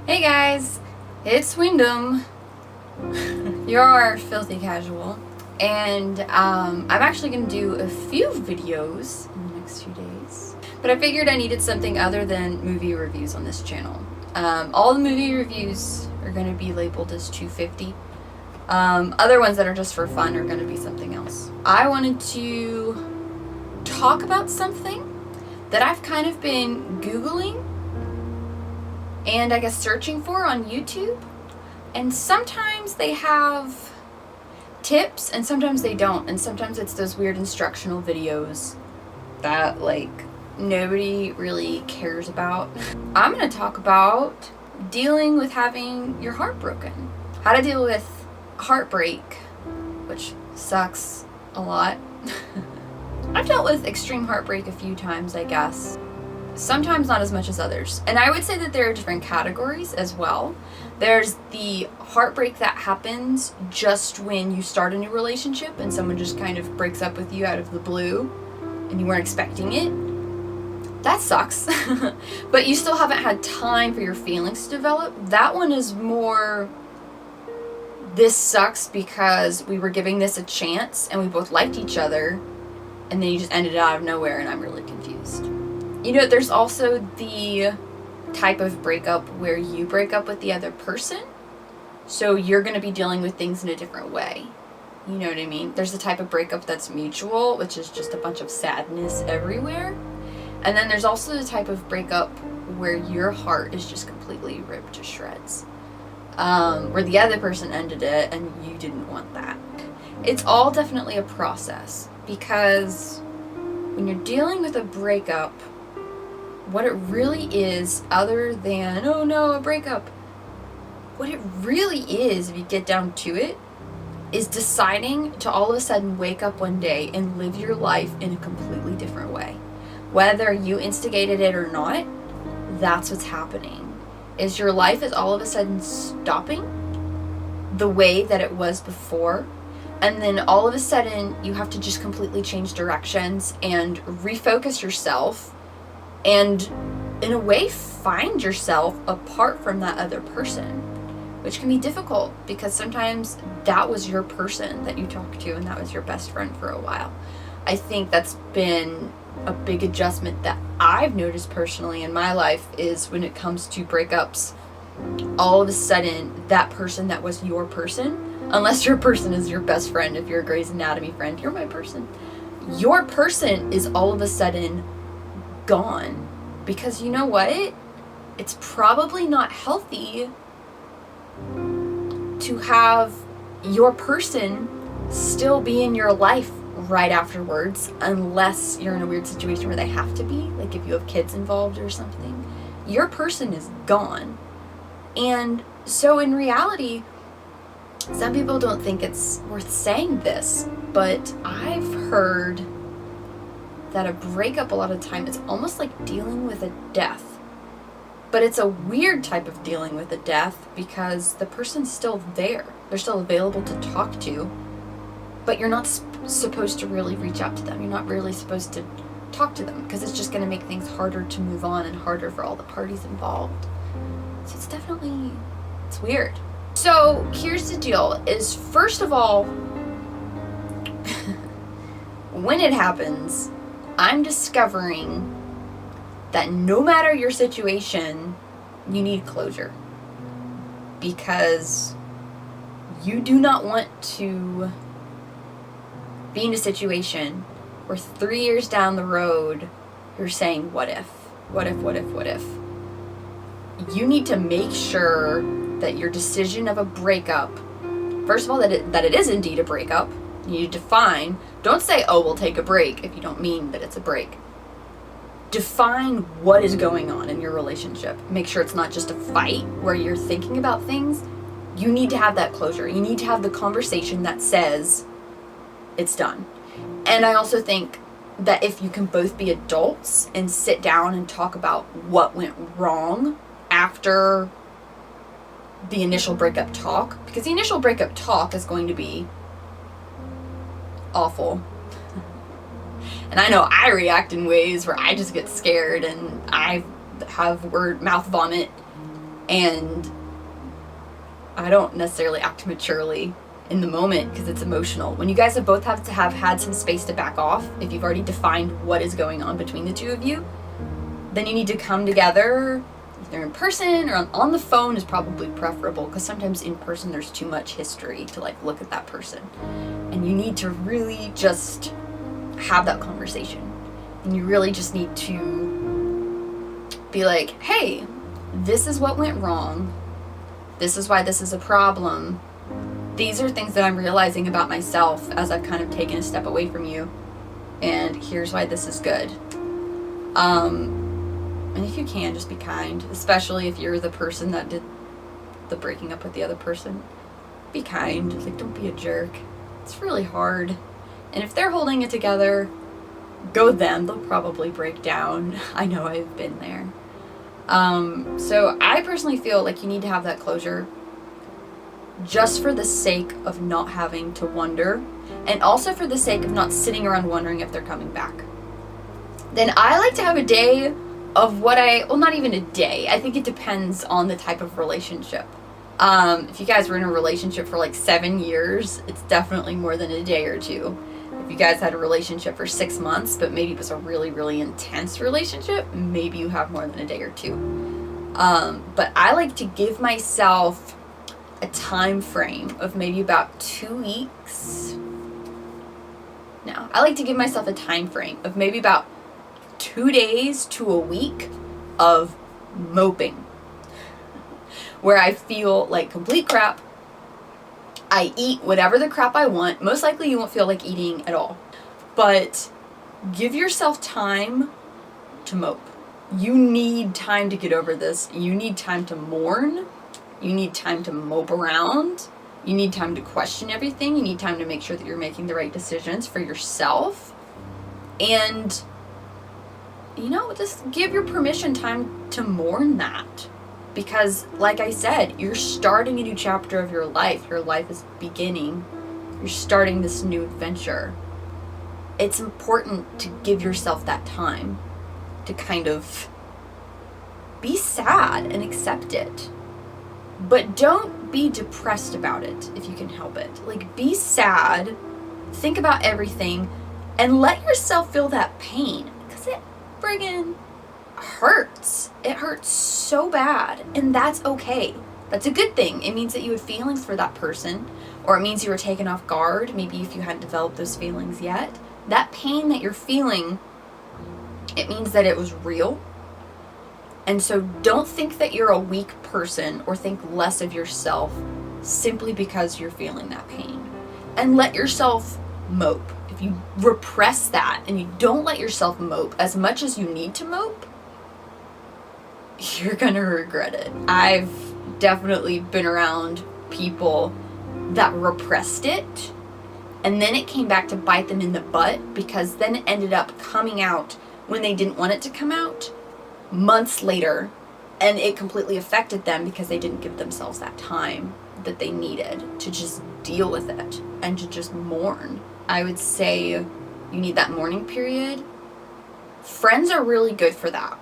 Hey guys, it's Windham, your filthy casual, and I'm actually going to do a few videos in the next few days, but I figured I needed something other than movie reviews on this channel. All the movie reviews are going to be labeled as 250. Other ones that are just for fun are going to be something else. I wanted to talk about something that I've kind of been Googling and I guess searching for on YouTube, and sometimes they have tips and sometimes they don't, and sometimes it's those weird instructional videos that like nobody really cares about. I'm going to talk about dealing with having your heart broken, how to deal with heartbreak, which sucks a lot. I've dealt with extreme heartbreak a few times, I guess. Sometimes not as much as others. And I would say that there are different categories as well. There's the heartbreak that happens just when you start a new relationship and someone just kind of breaks up with you out of the blue and you weren't expecting it. That sucks. But you still haven't had time for your feelings to develop. That one is more, this sucks because we were giving this a chance and we both liked each other, and then you just ended it out of nowhere and I'm really confused. You know, there's also the type of breakup where you break up with the other person, so you're going to be dealing with things in a different way. You know what I mean? There's the type of breakup that's mutual, which is just a bunch of sadness everywhere. And then there's also the type of breakup where your heart is just completely ripped to shreds, where the other person ended it and you didn't want that. It's all definitely a process, because when you're dealing with a breakup, what it really is, other than, oh no, a breakup, what it really is, if you get down to it, is deciding to all of a sudden wake up one day and live your life in a completely different way. Whether you instigated it or not, that's what's happening. Is your life is all of a sudden stopping the way that it was before, and then all of a sudden you have to just completely change directions and refocus yourself and in a way find yourself apart from that other person, which can be difficult because sometimes that was your person that you talked to and that was your best friend for a while. I think that's been a big adjustment that I've noticed personally in my life, is when it comes to breakups, all of a sudden that person that was your person, unless your person is your best friend, if you're a Grey's Anatomy friend, you're my person, your person is all of a sudden gone. Because you know what? It's probably not healthy to have your person still be in your life right afterwards, unless you're in a weird situation where they have to be, like if you have kids involved or something. Your person is gone. And so in reality, some people don't think it's worth saying this, but I've heard that a breakup a lot of time, it's almost like dealing with a death. But it's a weird type of dealing with a death because the person's still there. They're still available to talk to, but you're not supposed to really reach out to them. You're not really supposed to talk to them because it's just going to make things harder to move on and harder for all the parties involved. So it's definitely, it's weird. So here's the deal, is first of all, when it happens, I'm discovering that no matter your situation, you need closure. Because you do not want to be in a situation where 3 years down the road, you're saying, what if? What if, what if, what if? You need to make sure that your decision of a breakup, first of all, that it is indeed a breakup. You need to define. Don't say, oh, we'll take a break, if you don't mean that it's a break. Define what is going on in your relationship. Make sure it's not just a fight where you're thinking about things. You need to have that closure. You need to have the conversation that says it's done. And I also think that if you can both be adults and sit down and talk about what went wrong after the initial breakup talk, because the initial breakup talk is going to be awful. And I know I react in ways where I just get scared and I have mouth vomit And I don't necessarily act maturely in the moment because it's emotional. When you guys have both have to have had some space to back off, if you've already defined what is going on between the two of you, then you need to come together, either in person or on the phone is probably preferable, because sometimes in person there's too much history to like look at that person. And you need to really just have that conversation. And you really just need to be like, hey, this is what went wrong. This is why this is a problem. These are things that I'm realizing about myself as I've kind of taken a step away from you. And here's why this is good. And if you can, just be kind, especially if you're the person that did the breaking up with the other person. Be kind. Like, don't be a jerk. It's really hard. And if they're holding it together, go them. They'll probably break down. I know, I've been there. So I personally feel like you need to have that closure just for the sake of not having to wonder, and also for the sake of not sitting around wondering if they're coming back. Then I like to have a day of well, not even a day. I think it depends on the type of relationship. If you guys were in a relationship for like 7 years, it's definitely more than a day or two. If you guys had a relationship for 6 months, but maybe it was a really, really intense relationship, maybe you have more than a day or two. But I like to give myself a time frame of maybe about 2 weeks. No, I like to give myself a time frame of maybe about 2 days to a week of moping, where I feel like complete crap. I eat whatever the crap I want. Most likely you won't feel like eating at all. But give yourself time to mope. You need time to get over this. You need time to mourn. You need time to mope around. You need time to question everything. You need time to make sure that you're making the right decisions for yourself. And, you know, just give your permission time to mourn that. Because, like I said, you're starting a new chapter of your life. Your life is beginning. You're starting this new adventure. It's important to give yourself that time to kind of be sad and accept it. But don't be depressed about it if you can help it. Like, be sad, think about everything, and let yourself feel that pain. Because it friggin' hurts. It hurts so bad, and that's okay. That's a good thing. It means that you had feelings for that person, or it means you were taken off guard, maybe if you hadn't developed those feelings yet. That pain that you're feeling, it means that it was real. And so don't think that you're a weak person or think less of yourself simply because you're feeling that pain. And let yourself mope. If you repress that and you don't let yourself mope as much as you need to mope, you're gonna regret it. I've definitely been around people that repressed it, and then it came back to bite them in the butt, because then it ended up coming out when they didn't want it to come out months later, and it completely affected them because they didn't give themselves that time that they needed to just deal with it and to just mourn. I would say you need that mourning period. Friends are really good for that.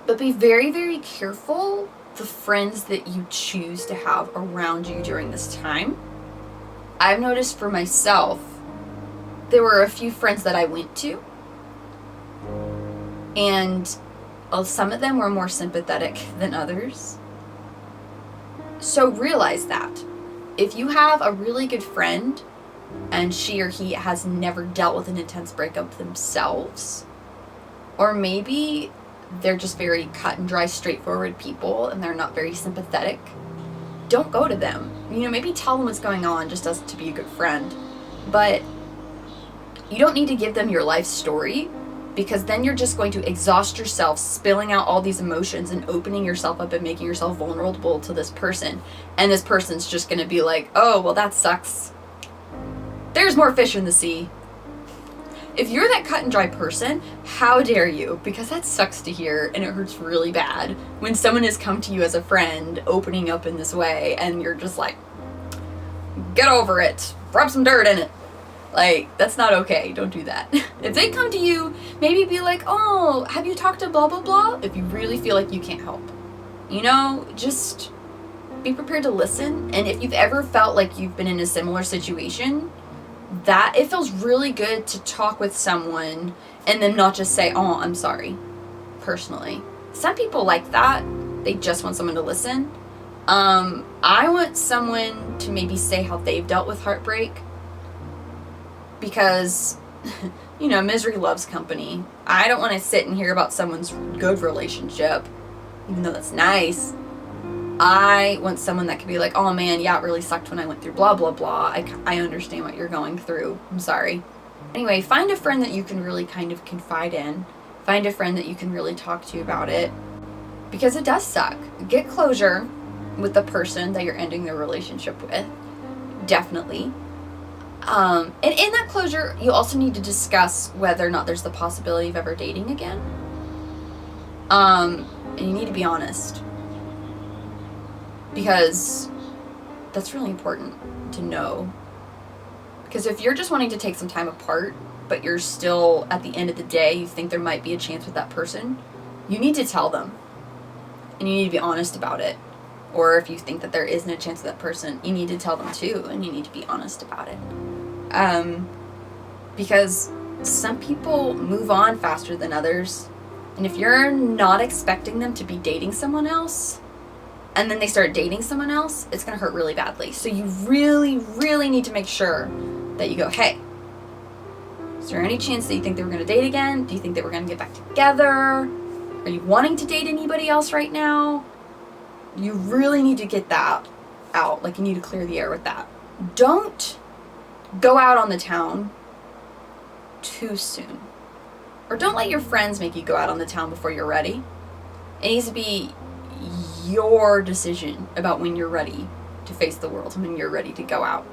But be very, very careful the friends that you choose to have around you during this time. I've noticed for myself, there were a few friends that I went to, and some of them were more sympathetic than others. So realize that. If you have a really good friend and she or he has never dealt with an intense breakup themselves, or maybe they're just very cut and dry, straightforward people and they're not very sympathetic, don't go to them. You know, maybe tell them what's going on just as to be a good friend. But you don't need to give them your life story, because then you're just going to exhaust yourself spilling out all these emotions and opening yourself up and making yourself vulnerable to this person. And this person's just going to be like, oh, well, that sucks. There's more fish in the sea. If you're that cut and dry person, how dare you? Because that sucks to hear, and it hurts really bad when someone has come to you as a friend opening up in this way, and you're just like, get over it, rub some dirt in it. Like, that's not okay. Don't do that. If they come to you, maybe be like, oh, have you talked to blah, blah, blah? If you really feel like you can't help. You know, just be prepared to listen. And if you've ever felt like you've been in a similar situation, that it feels really good to talk with someone and then not just say, oh, I'm sorry, personally. Some people like that. They just want someone to listen. I want someone to maybe say how they've dealt with heartbreak, because, you know, misery loves company. I don't want to sit and hear about someone's good relationship, even though that's nice. I want someone that could be like, oh man, yeah, it really sucked when I went through blah, blah, blah. I understand what you're going through. I'm sorry. Anyway, find a friend that you can really kind of confide in. Find a friend that you can really talk to about it, because it does suck. Get closure with the person that you're ending the relationship with. Definitely. And in that closure, you also need to discuss whether or not there's the possibility of ever dating again. And you need to be honest, because that's really important to know. Because if you're just wanting to take some time apart, but you're still, at the end of the day, you think there might be a chance with that person, you need to tell them. And you need to be honest about it. Or if you think that there isn't a chance with that person, you need to tell them too, and you need to be honest about it. Because some people move on faster than others. And if you're not expecting them to be dating someone else, and then they start dating someone else, it's going to hurt really badly. So you really, really need to make sure that you go, hey, is there any chance that you think they were going to date again? Do you think they were going to get back together? Are you wanting to date anybody else right now? You really need to get that out. Like, you need to clear the air with that. Don't go out on the town too soon. Or don't let your friends make you go out on the town before you're ready. It needs to be your decision about when you're ready to face the world and when you're ready to go out.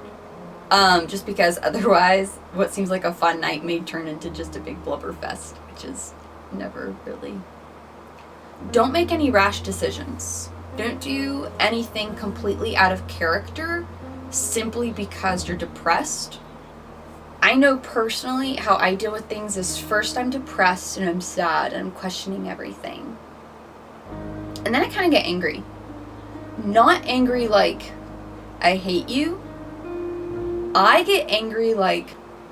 Just because otherwise what seems like a fun night may turn into just a big blubber fest, which is never really. Don't make any rash decisions. Don't do anything completely out of character simply because you're depressed. I know personally how I deal with things is, first I'm depressed and I'm sad and I'm questioning everything. And then I kind of get angry. Not angry like, I hate you. I get angry like,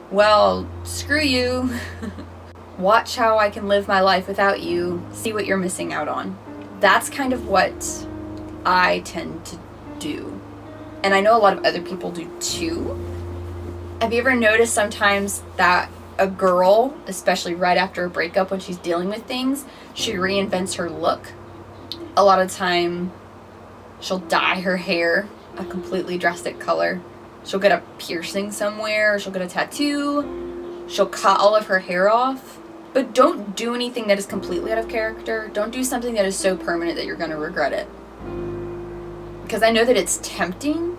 well, screw you. Watch how I can live my life without you. See what you're missing out on. That's kind of what I tend to do. And I know a lot of other people do too. Have you ever noticed sometimes that a girl, especially right after a breakup when she's dealing with things, she reinvents her look? A lot of time she'll dye her hair a completely drastic color. She'll get a piercing somewhere. She'll get a tattoo. She'll cut all of her hair off. But don't do anything that is completely out of character. Don't do something that is so permanent that you're going to regret it. Because I know that it's tempting,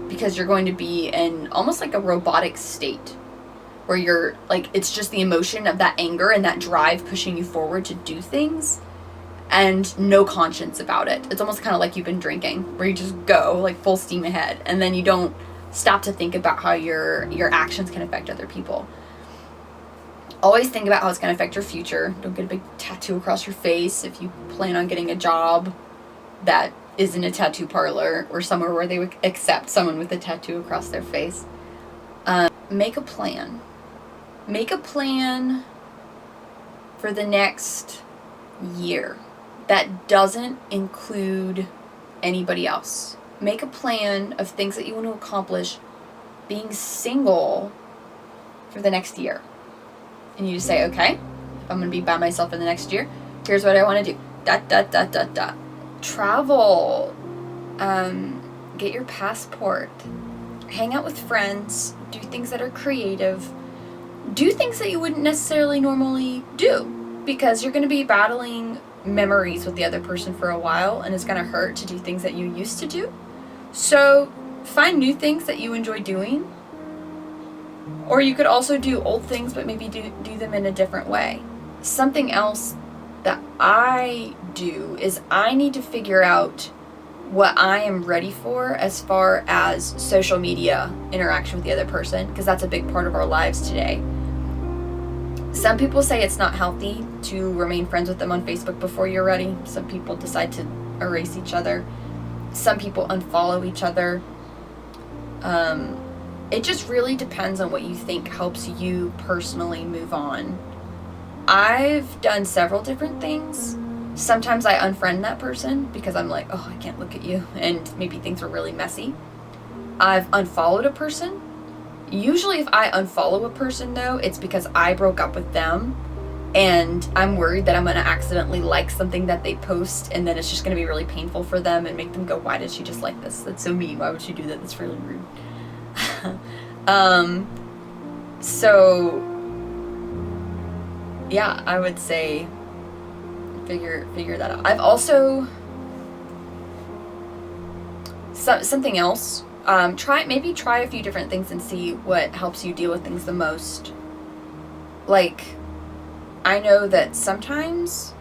because you're going to be in almost like a robotic state where you're like, it's just the emotion of that anger and that drive pushing you forward to do things and no conscience about it. It's almost kind of like you've been drinking, where you just go like full steam ahead and then you don't stop to think about how your actions can affect other people. Always think about how it's going to affect your future. Don't get a big tattoo across your face if you plan on getting a job that isn't a tattoo parlor or somewhere where they would accept someone with a tattoo across their face. Make a plan. Make a plan for the next year that doesn't include anybody else. Make a plan of things that you want to accomplish being single for the next year. And you just say, okay, if I'm going to be by myself in the next year, here's what I want to do. Travel. Get your passport. Hang out with friends. Do things that are creative. Do things that you wouldn't necessarily normally do, because you're going to be battling memories with the other person for a while, and it's going to hurt to do things that you used to do. So find new things that you enjoy doing. Or you could also do old things, but maybe do them in a different way. Something else that I do is I need to figure out what I am ready for as far as social media interaction with the other person, because that's a big part of our lives today. Some people say it's not healthy to remain friends with them on Facebook before you're ready. Some people decide to erase each other. Some people unfollow each other. It just really depends on what you think helps you personally move on. I've done several different things. Sometimes I unfriend that person because I'm like, oh, I can't look at you, and maybe things were really messy. I've unfollowed a person. Usually if I unfollow a person, though, it's because I broke up with them and I'm worried that I'm going to accidentally like something that they post, and then it's just going to be really painful for them and make them go, why did she just like this? That's so mean. Why would she do that? That's really rude. So yeah, I would say figure that out. I've also something else. Try a few different things and see what helps you deal with things the most. Like, I know that sometimes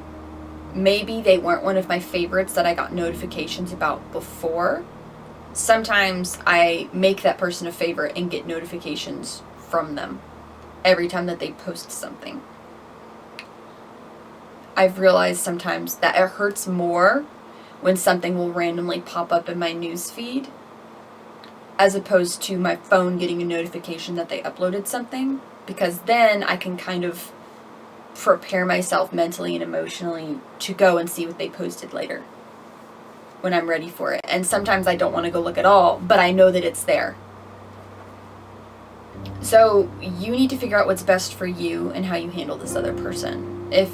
maybe they weren't one of my favorites that I got notifications about before. Sometimes I make that person a favorite and get notifications from them every time that they post something. I've realized sometimes that it hurts more when something will randomly pop up in my news feed, as opposed to my phone getting a notification that they uploaded something, because then I can kind of prepare myself mentally and emotionally to go and see what they posted later when I'm ready for it. And sometimes I don't want to go look at all, but I know that it's there. So you need to figure out what's best for you and how you handle this other person. If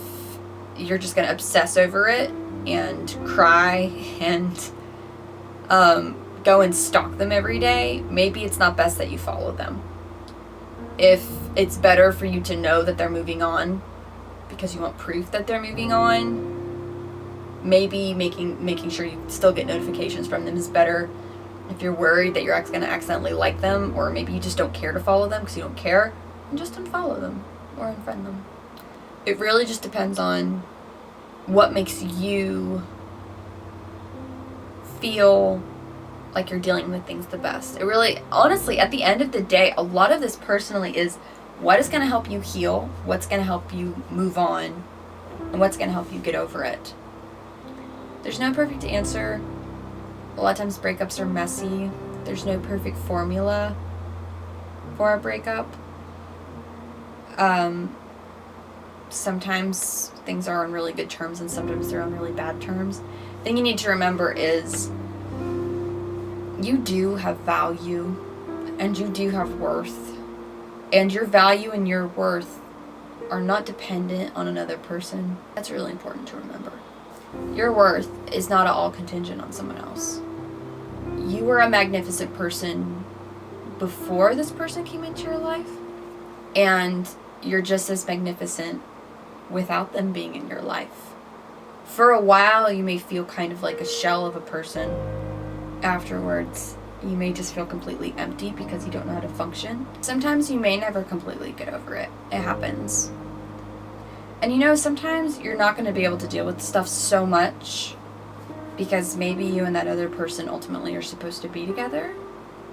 you're just going to obsess over it and cry and go and stalk them every day, maybe it's not best that you follow them. If it's better for you to know that they're moving on because you want proof that they're moving on, maybe making sure you still get notifications from them is better. If you're worried that you're going to accidentally like them, or maybe you just don't care to follow them because you don't care, then just unfollow them or unfriend them. It really just depends on what makes you feel like you're dealing with things the best. It really, honestly, at the end of the day, a lot of this personally is what is going to help you heal, what's going to help you move on, and what's going to help you get over it. There's no perfect answer. A lot of times breakups are messy. There's no perfect formula for a breakup. Sometimes things are on really good terms and sometimes they're on really bad terms. The thing you need to remember is you do have value and you do have worth. And your value and your worth are not dependent on another person. That's really important to remember. Your worth is not at all contingent on someone else. You were a magnificent person before this person came into your life, and you're just as magnificent without them being in your life. For a while, you may feel kind of like a shell of a person. Afterwards, you may just feel completely empty because you don't know how to function. Sometimes you may never completely get over it. It happens. And you know, sometimes you're not going to be able to deal with stuff so much because maybe you and that other person ultimately are supposed to be together.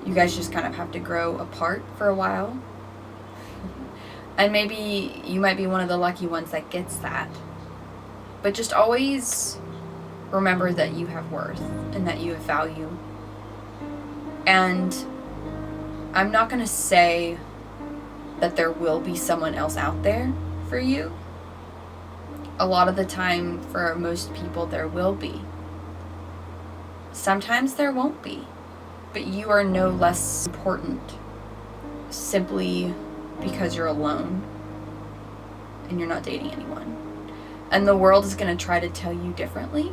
You guys just kind of have to grow apart for a while. And maybe you might be one of the lucky ones that gets that. But just always remember that you have worth and that you have value. And I'm not going to say that there will be someone else out there for you. A lot of the time, for most people, there will be. Sometimes there won't be. But you are no less important simply because you're alone and you're not dating anyone. And the world is going to try to tell you differently.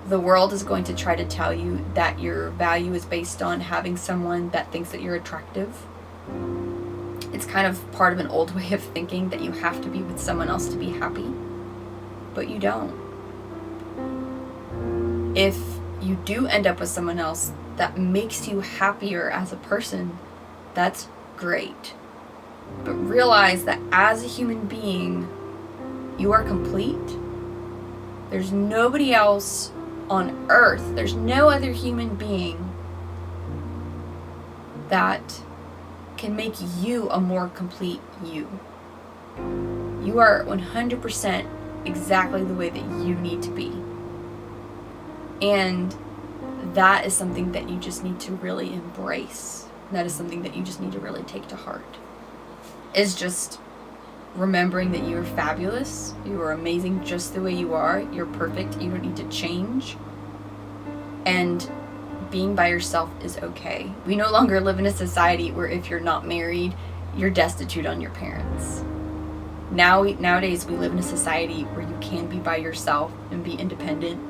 The world is going to try to tell you that your value is based on having someone that thinks that you're attractive. It's kind of part of an old way of thinking that you have to be with someone else to be happy. But you don't. If you do end up with someone else that makes you happier as a person, that's great. But realize that as a human being, you are complete. There's nobody else on earth, there's no other human being that can make you a more complete you. You are 100% exactly the way that you need to be. And that is something that you just need to really embrace. That is something that you just need to really take to heart. Is just remembering that you are fabulous. You are amazing just the way you are. You're perfect. You don't need to change. And being by yourself is okay. We no longer live in a society where if you're not married, you're destitute on your parents. Nowadays, we live in a society where you can be by yourself and be independent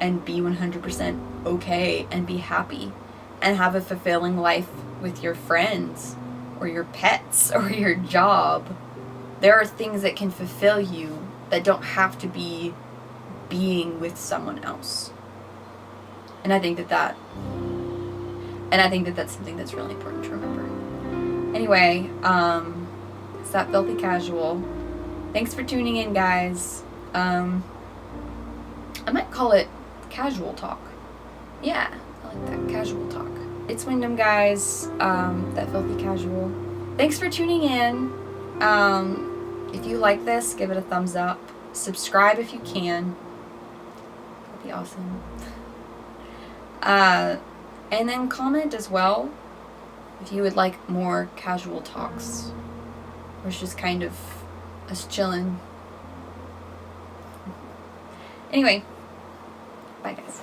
and be 100% okay and be happy and have a fulfilling life with your friends or your pets or your job. There are things that can fulfill you that don't have to be being with someone else. And I think that's something that's really important to remember. Anyway, it's that Filthy Casual. Thanks for tuning in, guys. I might call it Casual Talk. Yeah, I like that. Casual Talk. It's Windham, guys. That Filthy Casual. Thanks for tuning in. If you like this, give it a thumbs up. Subscribe if you can. That'd be awesome. And then comment as well if you would like more casual talks. Or it's just kind of us chilling. Anyway, bye guys.